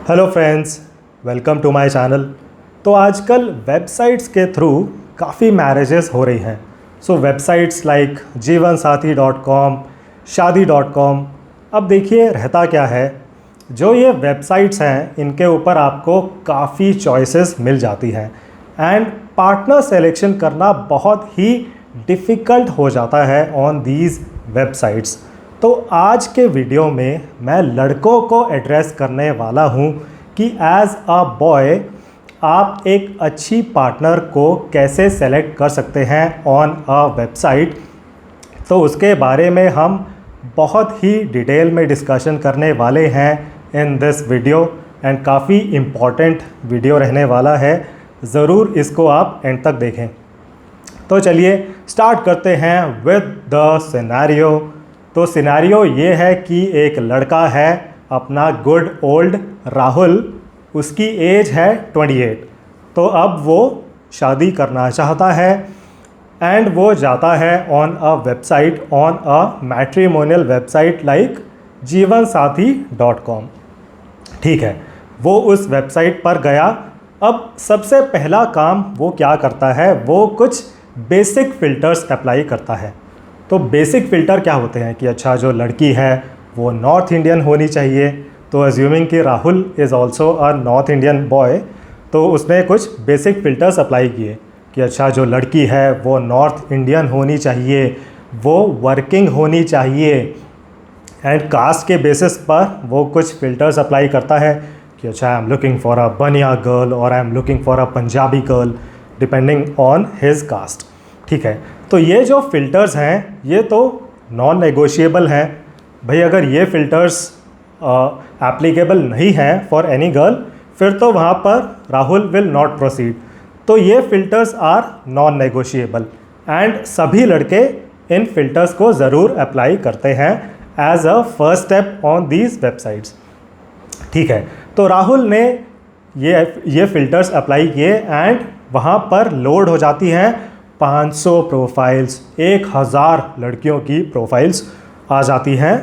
Hello friends, welcome to my channel. तो आजकल websites के थ्रू काफ़ी मैरिजेस हो रही हैं। सो वेबसाइट्स लाइक jeevansathi.com, shaadi.com। अब देखिए रहता क्या है, जो ये वेबसाइट्स हैं इनके ऊपर आपको काफ़ी चॉइसेस मिल जाती हैं एंड पार्टनर सिलेक्शन करना बहुत ही डिफ़िकल्ट हो जाता है ऑन दीज वेबसाइट्स। तो आज के वीडियो में मैं लड़कों को एड्रेस करने वाला हूं कि एज अ बॉय आप एक अच्छी पार्टनर को कैसे सेलेक्ट कर सकते हैं ऑन अ वेबसाइट। तो उसके बारे में हम बहुत ही डिटेल में डिस्कशन करने वाले हैं इन दिस वीडियो एंड काफ़ी इम्पॉर्टेंट वीडियो रहने वाला है। ज़रूर इसको आप एंड तक देखें। तो चलिए स्टार्ट करते हैं विद द सिनेरियो। तो सिनेरियो ये है कि एक लड़का है, अपना गुड ओल्ड राहुल, उसकी एज है 28। तो अब वो शादी करना चाहता है एंड वो जाता है on a website, on a matrimonial website like jeevansathi.com। ठीक है, वो उस वेबसाइट पर गया। अब सबसे पहला काम वो क्या करता है, वो कुछ बेसिक फ़िल्टर्स अप्लाई करता है। तो बेसिक फ़िल्टर क्या होते हैं कि अच्छा, जो लड़की है वो नॉर्थ इंडियन होनी चाहिए। तो अज्यूमिंग कि Rahul is also a north Indian boy, तो उसने कुछ बेसिक फ़िल्टर्स अप्लाई किए कि अच्छा, जो लड़की है वो नॉर्थ इंडियन होनी चाहिए, वो वर्किंग होनी चाहिए। एंड कास्ट के बेसिस पर वो कुछ फ़िल्टर्स अप्लाई करता है कि अच्छा, I am looking for a बनिया गर्ल और I am looking for a Punjabi girl, depending on his cast. ठीक है, तो ये जो फ़िल्टर्स हैं ये तो नॉन नेगोशिएबल हैं। भाई अगर ये फ़िल्टर्स एप्लीकेबल नहीं हैं फॉर एनी गर्ल, फिर तो वहाँ पर राहुल विल नॉट प्रोसीड। तो ये filters are non negotiable and सभी लड़के इन फ़िल्टर्स को ज़रूर अप्लाई करते हैं as a first step on these websites. ठीक है, तो राहुल ने ये फ़िल्टर्स अप्लाई किए एंड वहाँ पर लोड हो जाती हैं 500 प्रोफाइल्स, 1000 लड़कियों की प्रोफाइल्स आ जाती हैं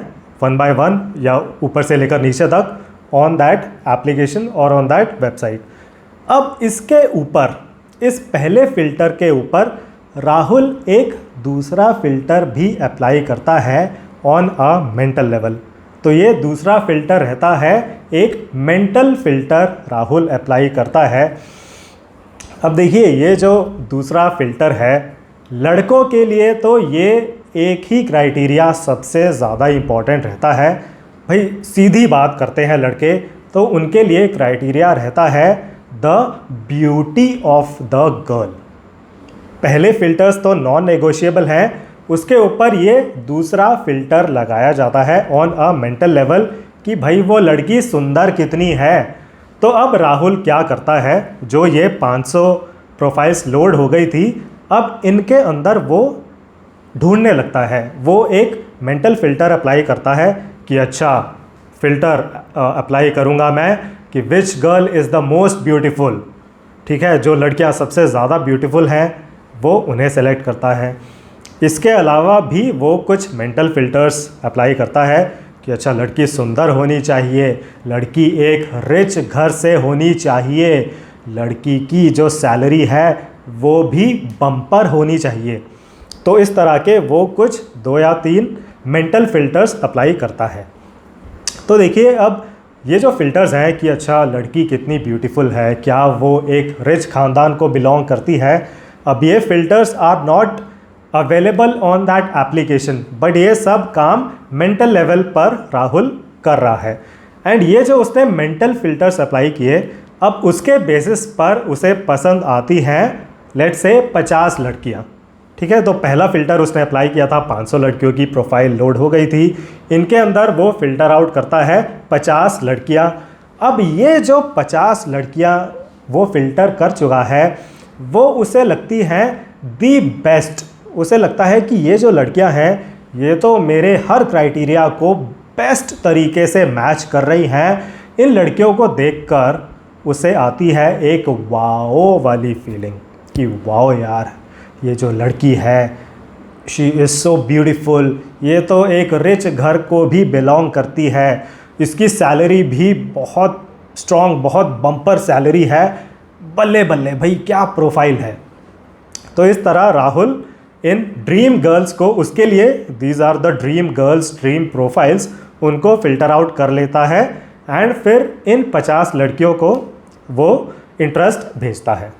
वन बाय वन या ऊपर से लेकर नीचे तक ऑन दैट एप्लीकेशन और ऑन दैट वेबसाइट। अब इसके ऊपर, इस पहले फ़िल्टर के ऊपर राहुल एक दूसरा फ़िल्टर भी अप्लाई करता है ऑन अ मेंटल लेवल। तो ये दूसरा फ़िल्टर रहता है, एक मेंटल फ़िल्टर राहुल अप्लाई करता है। अब देखिए, ये जो दूसरा फ़िल्टर है लड़कों के लिए, तो ये एक ही क्राइटेरिया सबसे ज़्यादा इम्पॉर्टेंट रहता है। भाई सीधी बात करते हैं लड़के, तो उनके लिए क्राइटेरिया रहता है the beauty of the girl. पहले फ़िल्टर्स तो नॉन नेगोशिएबल हैं, उसके ऊपर ये दूसरा फ़िल्टर लगाया जाता है ऑन अ मेंटल लेवल कि भाई वो लड़की सुंदर कितनी है। तो अब राहुल क्या करता है, जो ये 500 प्रोफाइल्स लोड हो गई थी, अब इनके अंदर वो ढूंढने लगता है। वो एक मेंटल फ़िल्टर अप्लाई करता है कि अच्छा, फ़िल्टर अप्लाई करूँगा मैं कि which girl is the most beautiful. ठीक है, जो लड़कियाँ सबसे ज़्यादा ब्यूटीफुल हैं वो उन्हें सेलेक्ट करता है। इसके अलावा भी वो कुछ मेंटल फ़िल्टर्स अप्लाई करता है कि अच्छा, लड़की सुंदर होनी चाहिए, लड़की एक रिच घर से होनी चाहिए, लड़की की जो सैलरी है वो भी बम्पर होनी चाहिए। तो इस तरह के वो कुछ 2 या 3 मेंटल फ़िल्टर्स अप्लाई करता है। तो देखिए, अब ये जो फ़िल्टर्स हैं कि अच्छा, लड़की कितनी ब्यूटीफुल है, क्या वो एक रिच ख़ानदान को बिलोंग करती है, अब ये filters are not available on that application, but ये सब काम मेंटल लेवल पर राहुल कर रहा है। एंड ये जो उसने मेंटल फ़िल्टर्स अप्लाई किए, अब उसके बेसिस पर उसे पसंद आती हैं लेट्स से 50 लड़कियाँ। ठीक है, तो पहला फ़िल्टर उसने अप्लाई किया था, 500 लड़कियों की प्रोफाइल लोड हो गई थी, इनके अंदर वो फ़िल्टर आउट करता है 50 लड़कियाँ। अब ये जो 50 लड़कियाँ वो फ़िल्टर कर चुका है, वो उसे लगती हैं दी बेस्ट। उसे लगता है कि ये जो लड़कियां हैं ये तो मेरे हर क्राइटेरिया को बेस्ट तरीके से मैच कर रही हैं। इन लड़कियों को देखकर उसे आती है एक वाओ वाली फीलिंग कि वाओ यार, ये जो लड़की है शी इज़ सो ब्यूटीफुल, ये तो एक रिच घर को भी बिलोंग करती है, इसकी सैलरी भी बहुत स्ट्रॉन्ग, बहुत बम्पर सैलरी है, बल्ले बल्ले भाई क्या प्रोफाइल है। तो इस तरह राहुल इन ड्रीम गर्ल्स को, उसके लिए these are the dream girls, dream profiles, उनको फ़िल्टर आउट कर लेता है एंड फिर इन 50 लड़कियों को वो इंटरेस्ट भेजता है।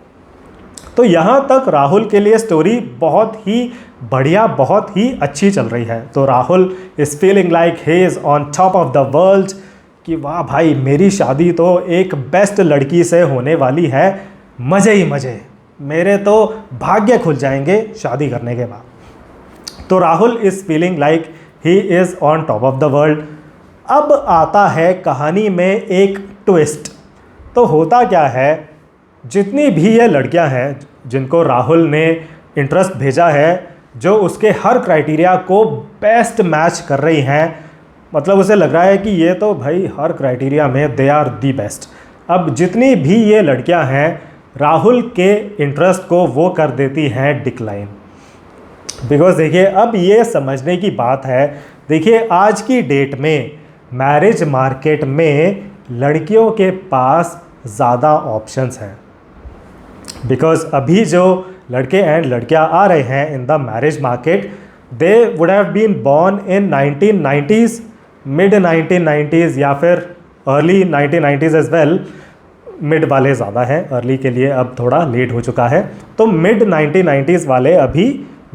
तो यहाँ तक राहुल के लिए स्टोरी बहुत ही बढ़िया, बहुत ही अच्छी चल रही है। तो Rahul is feeling like he is on top of the world, कि वाह भाई मेरी शादी तो एक बेस्ट लड़की से होने वाली है, मज़े ही मज़े, मेरे तो भाग्य खुल जाएंगे शादी करने के बाद। तो Rahul is feeling like he is on top of the world. अब आता है कहानी में एक ट्विस्ट। तो होता क्या है, जितनी भी ये लड़कियां हैं जिनको राहुल ने इंटरेस्ट भेजा है, जो उसके हर क्राइटेरिया को बेस्ट मैच कर रही हैं, मतलब उसे लग रहा है कि ये तो भाई हर क्राइटेरिया में दे आर दी बेस्ट। अब जितनी भी ये लड़कियां हैं, राहुल के इंटरेस्ट को वो कर देती हैं डिक्लाइन। बिकॉज देखिए, अब ये समझने की बात है, देखिए आज की डेट में मैरिज मार्केट में लड़कियों के पास ज़्यादा ऑप्शंस हैं। बिकॉज अभी जो लड़के एंड लड़कियां आ रहे हैं in the marriage market, they would have been born in 1990s, mid 1990s या फिर early 1990s as well. Mid वाले ज़्यादा हैं, अर्ली के लिए अब थोड़ा लेट हो चुका है। तो मिड 1990s वाले अभी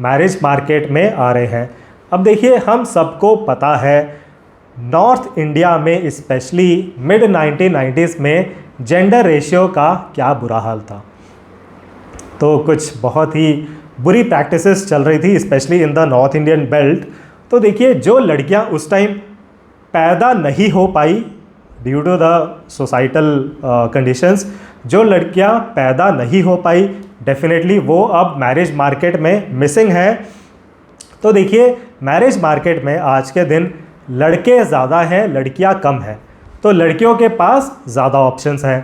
मैरिज मार्केट में आ रहे हैं। अब देखिए, हम सबको पता है नॉर्थ इंडिया में स्पेशली मिड 1990s में जेंडर रेशियो का क्या बुरा हाल था। तो कुछ बहुत ही बुरी प्रैक्टिसेस चल रही थी specially in the north Indian belt. तो देखिए, जो लड़कियां उस टाइम पैदा नहीं हो पाई due to the societal conditions, जो लड़कियां पैदा नहीं हो पाई, डेफिनेटली वो अब मैरिज मार्केट में मिसिंग हैं। तो देखिए, मैरिज मार्केट में आज के दिन लड़के ज़्यादा हैं, लड़कियां कम हैं। तो लड़कियों के पास ज़्यादा ऑप्शंस हैं,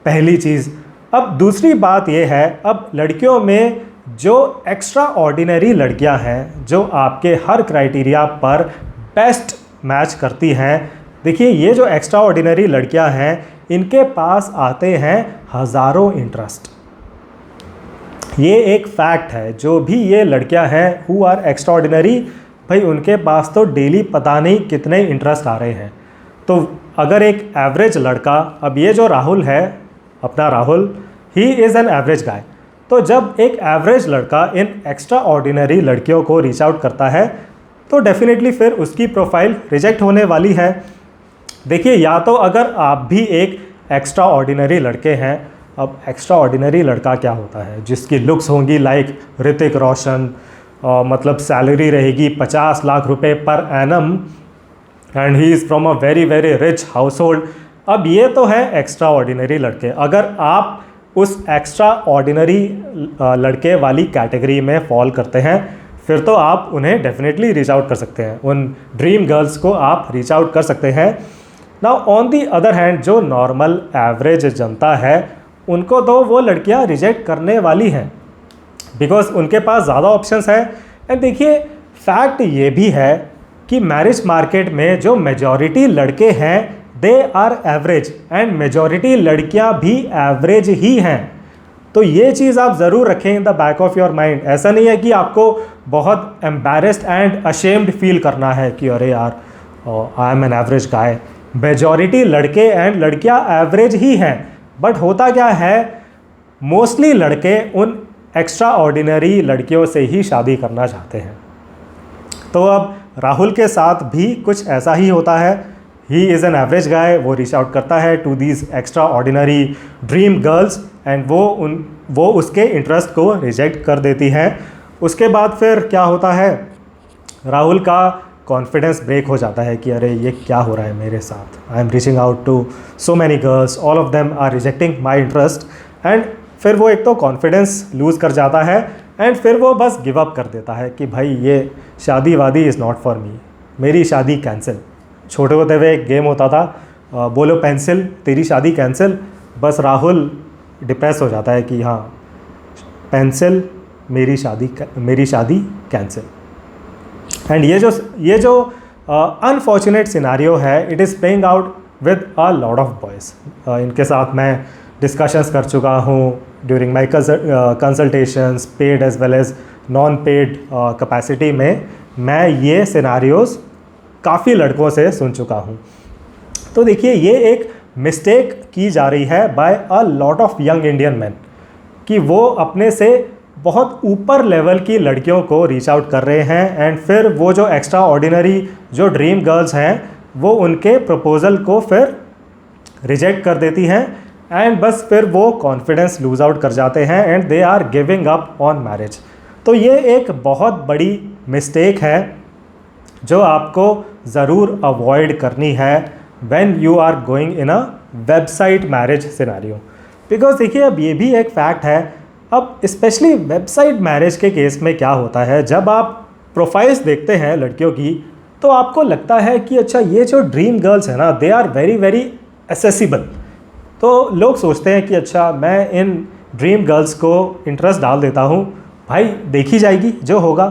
पहली चीज़। अब दूसरी बात यह है, अब लड़कियों में जो एक्स्ट्रा ऑर्डिनरी लड़कियां हैं, जो आपके हर क्राइटेरिया पर बेस्ट मैच करती हैं, देखिए ये जो एक्स्ट्रा ऑर्डिनरी लड़कियां हैं, इनके पास आते हैं हज़ारों इंटरेस्ट। ये एक फैक्ट है। जो भी ये लड़कियां हैं हु आर एक्स्ट्रा ऑर्डिनरी, भाई उनके पास तो डेली पता नहीं कितने इंटरेस्ट आ रहे हैं। तो अगर एक एवरेज लड़का, अब ये जो राहुल है, अपना Rahul, he is an average guy. तो जब एक एवरेज लड़का इन एक्स्ट्रा ऑर्डिनरी लड़कियों को रीच आउट करता है, तो डेफिनेटली फिर उसकी प्रोफाइल रिजेक्ट होने वाली है। देखिए, या तो अगर आप भी एक एक्स्ट्रा ऑर्डिनरी लड़के हैं, अब एक्स्ट्रा ऑर्डिनरी लड़का क्या होता है, जिसकी लुक्स होंगी लाइक ऋतिक रोशन, मतलब सैलरी रहेगी 50 लाख रुपए per annum, and he is from a very very rich house hold. अब ये तो है एक्स्ट्रा ऑर्डिनरी लड़के। अगर आप उस एक्स्ट्रा ऑर्डिनरी लड़के वाली कैटेगरी में फॉल करते हैं, फिर तो आप उन्हें डेफिनेटली रीच आउट कर सकते हैं, उन ड्रीम गर्ल्स को आप रीच आउट कर सकते हैं। Now on the other hand, जो नॉर्मल एवरेज जनता है, उनको तो वो लड़कियां रिजेक्ट करने वाली हैं, बिकॉज उनके पास ज़्यादा ऑप्शंस हैं। एंड देखिए, फैक्ट ये भी है कि मैरिज मार्केट में जो मेजॉरिटी लड़के हैं, they are average, and majority लड़कियां भी एवरेज ही हैं। तो ये चीज़ आप ज़रूर रखें in the back of your mind. ऐसा नहीं है कि आपको बहुत एम्बैरेस्ड एंड अशेम्ड फील करना है कि अरे यार आई am an average guy. Majority लड़के एंड लड़कियां एवरेज ही हैं, बट होता क्या है, मोस्टली लड़के उन एक्स्ट्रा ऑर्डिनरी लड़कियों से ही शादी करना चाहते हैं। तो अब राहुल के साथ भी कुछ ऐसा ही होता है। He is an average guy, वो रीच आउट करता है to these extraordinary dream girls, and वो उसके इंटरेस्ट को रिजेक्ट कर देती हैं। उसके बाद फिर क्या होता है, राहुल का कॉन्फिडेंस ब्रेक हो जाता है कि अरे ये क्या हो रहा है मेरे साथ, I am reaching out to so many girls, all of them are rejecting my interest. And फिर वो एक तो कॉन्फिडेंस लूज़ कर जाता है, एंड फिर वो बस गिव अप कर देता है कि भाई ये शादी वादी इज़ नॉट फॉर मी, मेरी शादी कैंसिल। छोटे होते हुए एक गेम होता था, बोलो पेंसिल तेरी शादी कैंसिल। बस राहुल डिप्रेस हो जाता है कि हाँ पेंसिल मेरी शादी कैंसिल। एंड ये जो अनफॉर्चुनेट सिनारियो है, it is playing out with a lot of boys. इनके साथ मैं डिस्कशंस कर चुका हूँ during my consultations, paid as well as non paid capacity में। मैं ये सिनारियोज़ काफ़ी लड़कों से सुन चुका हूँ। तो देखिए, ये एक मिस्टेक की जा रही है by a lot of young Indian man कि वो अपने से बहुत ऊपर लेवल की लड़कियों को रीच आउट कर रहे हैं एंड फिर वो जो एक्स्ट्रा ऑर्डिनरी जो ड्रीम गर्ल्स हैं वो उनके प्रपोज़ल को फिर रिजेक्ट कर देती हैं एंड बस फिर वो कॉन्फिडेंस लूज़ आउट कर जाते हैं and they are giving up on marriage. तो ये एक बहुत बड़ी मिस्टेक है जो आपको ज़रूर अवॉइड करनी है when you are going in a website marriage scenario. Because देखिए, अब ये भी एक फैक्ट है, अब स्पेशली वेबसाइट मैरिज के केस में क्या होता है, जब आप प्रोफाइल्स देखते हैं लड़कियों की तो आपको लगता है कि अच्छा ये जो ड्रीम गर्ल्स हैं ना, they are very very accessible. तो लोग सोचते हैं कि अच्छा मैं इन ड्रीम गर्ल्स को इंटरेस्ट डाल देता हूँ, भाई देखी जाएगी, जो होगा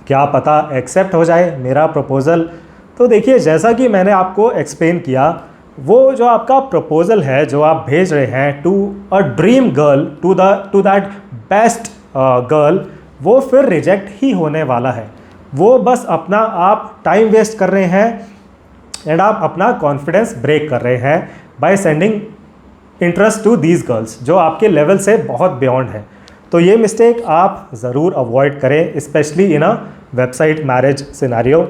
क्या पता एक्सेप्ट हो जाए मेरा प्रपोज़ल। तो देखिए, जैसा कि मैंने आपको एक्सप्लेन किया, वो जो आपका प्रपोज़ल है जो आप भेज रहे हैं to a dream girl, to that best girl, वो फिर रिजेक्ट ही होने वाला है। वो बस अपना आप टाइम वेस्ट कर रहे हैं एंड आप अपना कॉन्फिडेंस ब्रेक कर रहे हैं by sending interest to these girls जो आपके लेवल से बहुत बियॉन्ड है। तो ये मिस्टेक आप ज़रूर अवॉइड करें, specially in a website marriage scenario.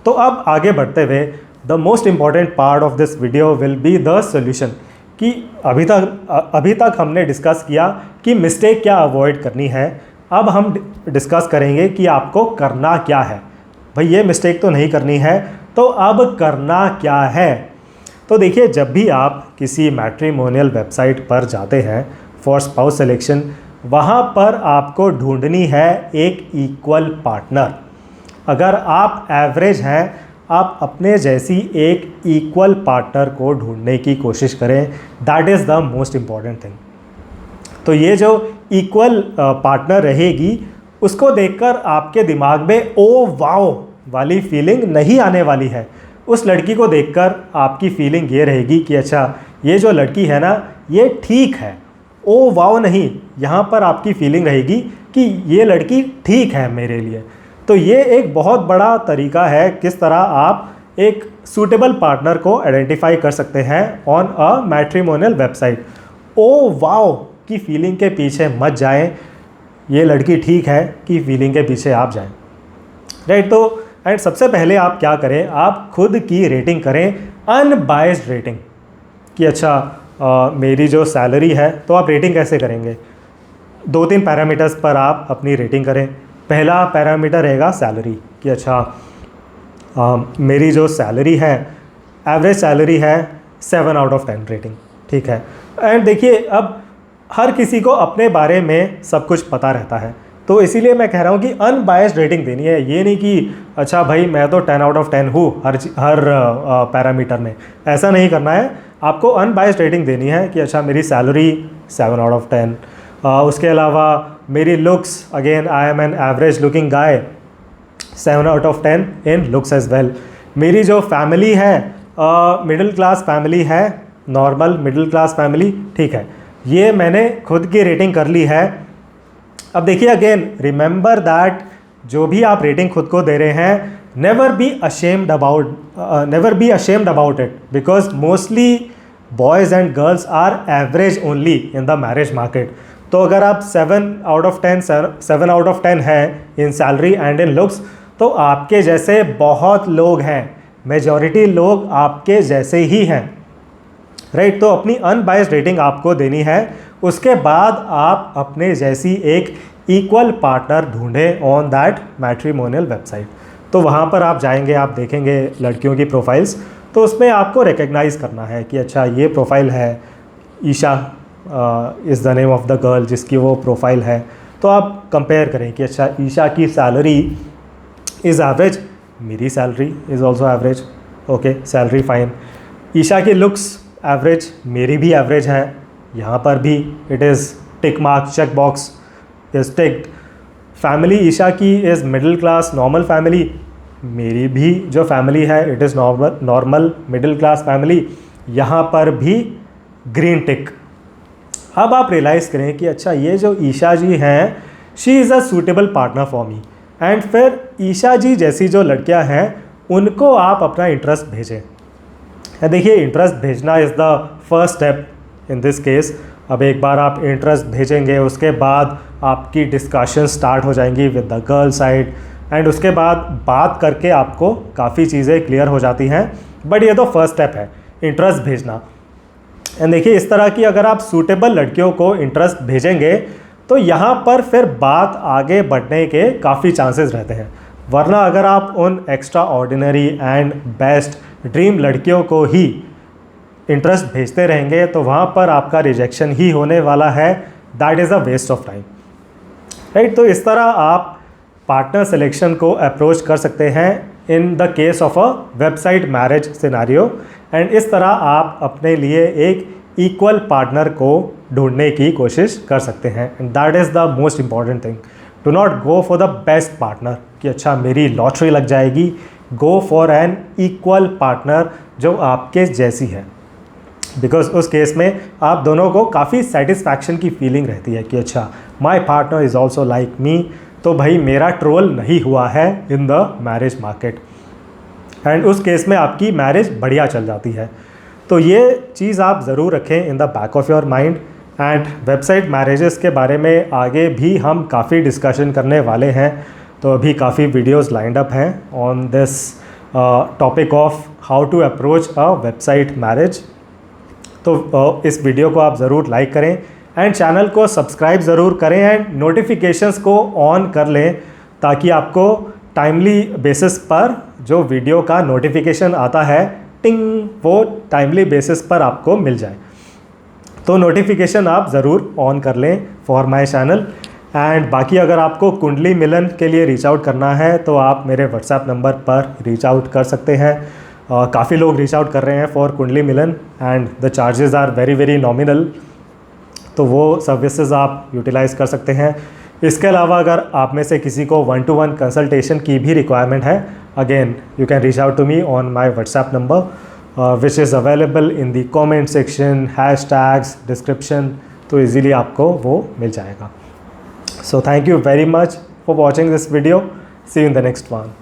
तो अब आगे बढ़ते हुए, the most important part of this video will be the solution. कि अभी तक हमने डिस्कस किया कि मिस्टेक क्या अवॉइड करनी है, अब हम डिस्कस करेंगे कि आपको करना क्या है। भाई ये मिस्टेक तो नहीं करनी है, तो अब करना क्या है। तो देखिए, जब भी आप किसी मैट्रिमोनियल वेबसाइट पर जाते हैं फॉर स्पाउस सिलेक्शन, वहाँ पर आपको ढूंढनी है एक इक्वल पार्टनर। अगर आप एवरेज हैं, आप अपने जैसी एक इक्वल पार्टनर को ढूंढने की कोशिश करें, that is the most important thing. तो ये जो इक्वल पार्टनर रहेगी, उसको देखकर आपके दिमाग में ओ वाओ वाली फीलिंग नहीं आने वाली है। उस लड़की को देखकर आपकी फीलिंग ये रहेगी कि अच्छा ये जो लड़की है ना, ये ठीक है। ओ वाओ नहीं, यहाँ पर आपकी फीलिंग रहेगी कि ये लड़की ठीक है मेरे लिए। तो ये एक बहुत बड़ा तरीका है किस तरह आप एक सूटेबल पार्टनर को आइडेंटिफाई कर सकते हैं on a matrimonial website. Oh wow की फीलिंग के पीछे मत जाएं, ये लड़की ठीक है कि फीलिंग के पीछे आप जाएं, राइट। तो एंड सबसे पहले आप क्या करें, आप खुद की रेटिंग करें, अनबायस्ड रेटिंग। कि अच्छा मेरी जो सैलरी है, तो आप रेटिंग कैसे करेंगे, 2-3 पैरामीटर्स पर आप अपनी रेटिंग करें। पहला पैरामीटर रहेगा सैलरी, कि अच्छा मेरी जो सैलरी है, एवरेज सैलरी है 7 आउट ऑफ 10 रेटिंग, ठीक है। एंड देखिए, अब हर किसी को अपने बारे में सब कुछ पता रहता है, तो इसीलिए मैं कह रहा हूँ कि अनबायस्ड रेटिंग देनी है। ये नहीं कि अच्छा भाई मैं तो 10 आउट ऑफ 10 हूँ हर पैरामीटर में, ऐसा नहीं करना है। आपको अनबायस्ड रेटिंग देनी है कि अच्छा मेरी सैलरी 7 आउट ऑफ 10, उसके अलावा मेरी looks, again I am an average looking guy, 7 out of 10 in looks as well. मेरी जो फैमिली है मिडिल क्लास फैमिली है, नॉर्मल मिडिल क्लास फैमिली, ठीक है। ये मैंने खुद की रेटिंग कर ली है। अब देखिए, अगेन रिमेंबर दैट जो भी आप रेटिंग खुद को दे रहे हैं, never be ashamed about it, because mostly boys and girls are average only in the marriage market. तो अगर आप 7 आउट ऑफ 10 हैं in salary and in looks, तो आपके जैसे बहुत लोग हैं, मेजॉरिटी लोग आपके जैसे ही हैं, राइट। तो अपनी अनबायस्ड रेटिंग आपको देनी है। उसके बाद आप अपने जैसी एक इक्वल पार्टनर ढूंढें ऑन दैट मैट्रिमोनियल वेबसाइट। तो वहाँ पर आप जाएंगे, आप देखेंगे लड़कियों की प्रोफाइल्स, तो उसमें आपको रिकग्नाइज़ करना है कि अच्छा ये प्रोफाइल है, Isha is the name of the girl जिसकी वो प्रोफाइल है। तो आप कंपेयर करें कि अच्छा ईशा की सैलरी इज़ एवरेज, मेरी salary is also average, okay salary fine. Isha की लुक्स एवरेज, मेरी भी एवरेज है, यहाँ पर भी it is tick mark, check box is ticked. Family Isha की is middle class normal family, मेरी भी जो फैमिली है it is normal middle class family, यहाँ पर भी ग्रीन टिक। अब आप रियलाइज़ करें कि अच्छा ये जो ईशा जी हैं she is a suitable partner for me, and फिर ईशा जी जैसी जो लड़कियां हैं उनको आप अपना इंटरेस्ट भेजें। देखिए इंटरेस्ट भेजना is the first step in this case. अब एक बार आप इंटरेस्ट भेजेंगे उसके बाद आपकी डिस्कशन स्टार्ट हो जाएंगी with the girl side, and उसके बाद बात करके आपको काफ़ी चीज़ें क्लियर हो जाती हैं। बट ये तो फर्स्ट स्टेप है इंटरेस्ट भेजना। एंड देखिए इस तरह की अगर आप सूटेबल लड़कियों को इंटरेस्ट भेजेंगे तो यहाँ पर फिर बात आगे बढ़ने के काफ़ी चांसेस रहते हैं। वरना अगर आप उन extra ordinary and best dream लड़कियों को ही इंटरेस्ट भेजते रहेंगे तो वहाँ पर आपका रिजेक्शन ही होने वाला है। That is a waste of time, right. तो इस तरह आप पार्टनर सिलेक्शन को अप्रोच कर सकते हैं in the case of a website marriage scenario, and इस तरह आप अपने लिए एक इक्वल पार्टनर को ढूंढने की कोशिश कर सकते हैं। And that is the most important thing. Do not go for the best partner कि अच्छा मेरी लॉटरी लग जाएगी। Go for an equal partner जो आपके जैसी है, बिकॉज उस केस में आप दोनों को काफ़ी सेटिस्फैक्शन की फीलिंग रहती है कि अच्छा my partner is also like me, तो भाई मेरा ट्रोल नहीं हुआ है इन द मैरिज मार्केट, एंड उस केस में आपकी मैरिज बढ़िया चल जाती है। तो ये चीज़ आप ज़रूर रखें in the back of your mind. And website marriages के बारे में आगे भी हम काफ़ी डिस्कशन करने वाले हैं, तो अभी काफ़ी वीडियोस लाइंड अप हैं on this topic of how to approach a website marriage. तो इस वीडियो को आप ज़रूर लाइक करें एंड चैनल को सब्सक्राइब ज़रूर करें एंड नोटिफिकेशंस को ऑन कर लें ताकि आपको टाइमली बेसिस पर जो वीडियो का नोटिफिकेशन आता है टिंग वो टाइमली बेसिस पर आपको मिल जाए। तो नोटिफिकेशन आप ज़रूर ऑन कर लें फॉर माय चैनल। एंड बाकी अगर आपको कुंडली मिलन के लिए रीच आउट करना है तो आप मेरे व्हाट्सएप नंबर पर रीच आउट कर सकते हैं। काफ़ी लोग रीच आउट कर रहे हैं फॉर कुंडली मिलन and the charges are very very nominal, तो वो सर्विसेज आप यूटिलाइज़ कर सकते हैं। इसके अलावा अगर आप में से किसी को 1-to-1 कंसल्टेशन की भी रिक्वायरमेंट है, again you can reach out to me on my WhatsApp number which is available in the comment section, hashtags, description, तो इजीली आपको वो मिल जाएगा। So thank you very much for watching this video. See you in the next one.